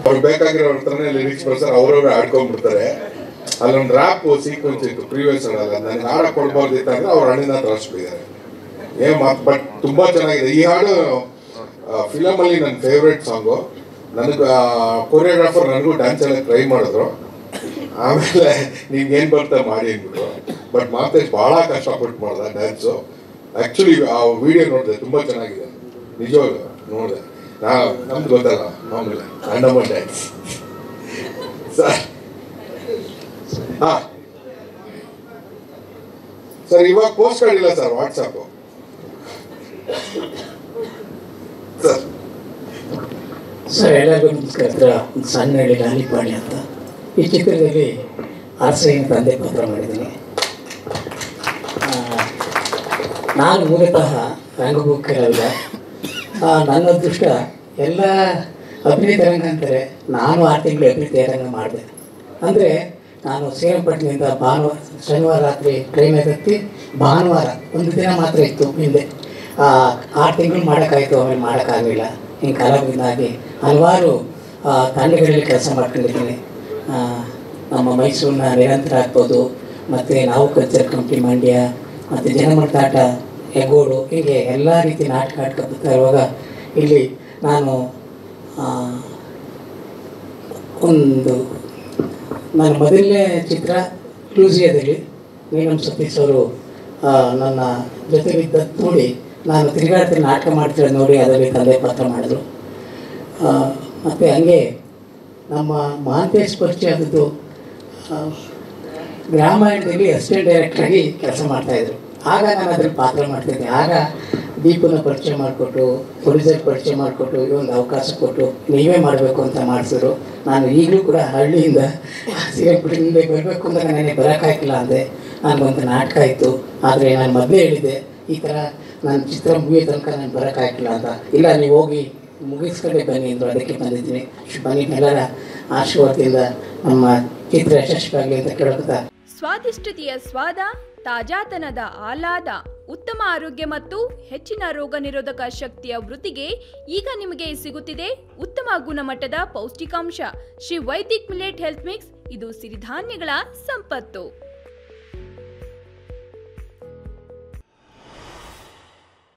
ಅವ್ರು ಬೇಕಾಗಿರೋ ಹತ್ರನೇ ಲಿರಿಕ್ಸ್ ಬರ್ತಾರೆ, ಅವ್ರವ್ರು ಆಡ್ಕೊಂಡ್ಬಿಡ್ತಾರೆ. ಅಲ್ಲೊಂದು ರ್ಯಾಪ್ ಸೀಕ್ವೆನ್ಸ್ ಇತ್ತು ಪ್ರೀವಿಯಸ್ ಅಲ್ಲ, ನನಗೆ ಹಾಡ ಕೊಡ್ಬಾರ್ದಿತ್ತು ಅಂದ್ರೆ ಅವ್ರ ಅಣ್ಣಿನ ತರಿಸ್ಬಿಟ್ಟಿದ್ದಾರೆ. ಬಟ್ ತುಂಬಾ ಚೆನ್ನಾಗಿದೆ ಈ ಹಾಡು. ಫಿಲಮಲ್ಲಿ ನನ್ನ ಫೇವ್ರೆಟ್ ಸಾಂಗು. ನನಗೆ ಕೊರಿಯೋಗ್ರಾಫರ್ ನನಗೂ ಡ್ಯಾನ್ಸ್ ಎಲ್ಲ ಟ್ರೈ ಮಾಡಿದ್ರು. ಆಮೇಲೆ ನಿಮ್ಗೇನು ಬರ್ತಾ ಮಾಡಿ ಅಂದ್ಬಿಟ್ರು. ಬಟ್ ಮಾತೇಶ್ ಭಾಳ ಕಷ್ಟಪಟ್ಟು ಮಾಡ್ದೆ ಡ್ಯಾನ್ಸು. ಆ್ಯಕ್ಚುಲಿ ಆ ವಿಡಿಯೋ ನೋಡಿದೆ, ತುಂಬ ಚೆನ್ನಾಗಿದೆ ನಿಜವಾಗ್ಲೂ. ನೋಡಿದೆ ನಮ್ದು ಗೊತ್ತಲ್ಲ ಮಾಮೂಲಿ ಅಂಡಮ್ಮ ಡ್ಯಾನ್ಸ್ ಸರ್. ಹಾಂ ಸರ್, ಇವಾಗ ಪೋಸ್ಟ್ ಕಾರ್ಡ್ ಇಲ್ಲ ಸರ್, ವಾಟ್ಸಪ್ಪು ಸರ್. ಸರ್ ಎಲ್ಲರಿಗೂ ನಮಸ್ಕಾರ. ಒಂದು ಸಣ್ಣ ಹೇಳಿ ಲಾಲಿಪಾಡಿ ಅಂತ ಈ ಚಿತ್ರದಲ್ಲಿ ಆರ್ಸೈನ ತಂದೆ ಪಾತ್ರ ಮಾಡಿದ್ದೀನಿ. ನಾನು ಮೂಲತಃ ರಂಗಭೂಕರಲ್ಲ. ನನ್ನ ಅದೃಷ್ಟ ಎಲ್ಲ ಅಭಿನಯ ರಂಗ ಅಂತಾರೆ. ನಾನು 6 ತಿಂಗಳು ಅಭಿನಯ ರಂಗ ಮಾಡಿದೆ. ಅಂದರೆ ನಾನು ಶ್ರೀರಂಗಪಟ್ಟಣದಿಂದ ಶನಿವಾರ ರಾತ್ರಿ ಟ್ರೈನ್ ಹತ್ತಿ ಭಾನುವಾರ ಒಂದು ದಿನ ಮಾತ್ರ ಇತ್ತು ಹಿಂದೆ. 6 ತಿಂಗಳು ಮಾಡೋಕ್ಕಾಯಿತು, ಆಮೇಲೆ ಮಾಡೋಕ್ಕಾಗಲಿಲ್ಲ. ಹಿಂಗೆ ಕಲಾವಿದನಾಗಿ ಹಲವಾರು ತಂಡಗಳಲ್ಲಿ ಕೆಲಸ ಮಾಡ್ಕೊಂಡಿದ್ದೀನಿ. ನಮ್ಮ ಮೈಸೂರಿನ ನಿರಂತರ ಆಗ್ಬೋದು, ಮತ್ತು ನಾವು ಕಲ್ಚರ್ ಕಂಪ್ನಿ ಮಂಡ್ಯ, ಮತ್ತು ಜನಮತಾಟ ಹೆಗೋಡು, ಹೀಗೆ ಎಲ್ಲ ರೀತಿ ನಾಟಕ ಬರ್ತಾ ಇರುವಾಗ ಇಲ್ಲಿ ನಾನು ನನ್ನ ಮೊದಲನೇ ಚಿತ್ರ ಕ್ಲೂಸಿಯಾದಲ್ಲಿ ನೀನಂ ಸತೀಶ್ ಅವರು ನನ್ನ ಜೊತೆಗಿದ್ದ ನೋಡಿ ನಾನು ತಿರುಗಾಡ್ತೀನಿ ನಾಟಕ ಮಾಡ್ತಿರೋದು ನೋಡಿ ಅದರಲ್ಲಿ ತಂದೆ ಪಾತ್ರ ಮಾಡಿದ್ರು. ಮತ್ತು ಹಂಗೆ ನಮ್ಮ ಮಹಾಂತೇಶ್ ಪರಿಚಯ ಆದದ್ದು ಗ್ರಾಮಾಯಣದಲ್ಲಿ ಅಸಿಸ್ಟೆಂಟ್ ಡೈರೆಕ್ಟ್ರಾಗಿ ಕೆಲಸ ಮಾಡ್ತಾಯಿದ್ರು. ಆಗ ನಾನು ಅದ್ರಲ್ಲಿ ಪಾತ್ರ ಮಾಡ್ತಿದ್ದೆ. ಆಗ ದೀಪನ ಪರಿಚಯ ಮಾಡಿಕೊಟ್ಟು, ಪ್ರೊಡ್ಯೂಸರ್ ಪರಿಚಯ ಮಾಡಿಕೊಟ್ಟು, ಒಂದು ಅವಕಾಶ ಕೊಟ್ಟು ನೀವೇ ಮಾಡಬೇಕು ಅಂತ ಮಾಡಿಸಿದ್ರು. ನಾನು ಈಗಲೂ ಕೂಡ ಹಳ್ಳಿಯಿಂದ ಶ್ರೀರಂಗಪಟ್ಟಣದಿಂದ ಬರಬೇಕು ಅಂದರೆ ನನಗೆ ಬರೋಕ್ಕಾಗಿಲ್ಲ ಅಂದೆ. ನನಗೊಂದು ನಾಟಕ ಇತ್ತು, ಆದರೆ ನಾನು ಮೊದಲೇ ಹೇಳಿದ್ದೆ ಈ ಥರ ನನ್ನ ಚಿತ್ರ ಮುಗಿಯೋ ತನಕ ನಾನು ಬರೋಕ್ಕಾಗಿಲ್ಲ ಅಂತ. ಇಲ್ಲ, ನೀವು ಹೋಗಿ ಮುಗಿಸ್ಕೊಂಡೇ ಬನ್ನಿ ಅಂದರು. ಅದಕ್ಕೆ ಬಂದಿದ್ದೀನಿ. ಬನ್ನಿ, ಎಲ್ಲರ ಆಶೀರ್ವಾದದಿಂದ ನಮ್ಮ ಚಿತ್ರ ಯಶಸ್ವಿಯಾಗಲಿ ಅಂತ ಕೇಳ್ಕೊತಾ. ಸ್ವಾದಿಷ್ಟತೆಯ ಸ್ವಾದ, ತಾಜಾತನದ ಆಹ್ಲಾದ, ಉತ್ತಮ ಆರೋಗ್ಯ ಮತ್ತು ಹೆಚ್ಚಿನ ರೋಗ ನಿರೋಧಕ ಶಕ್ತಿಯ ವೃದ್ಧಿಗೆ ಈಗ ನಿಮಗೆ ಸಿಗುತ್ತಿದೆ ಉತ್ತಮ ಗುಣಮಟ್ಟದ ಪೌಷ್ಟಿಕಾಂಶ Shri Vaidik millet health mix. ಇದು ಸಿರಿಧಾನ್ಯಗಳ ಸಂಪತ್ತು.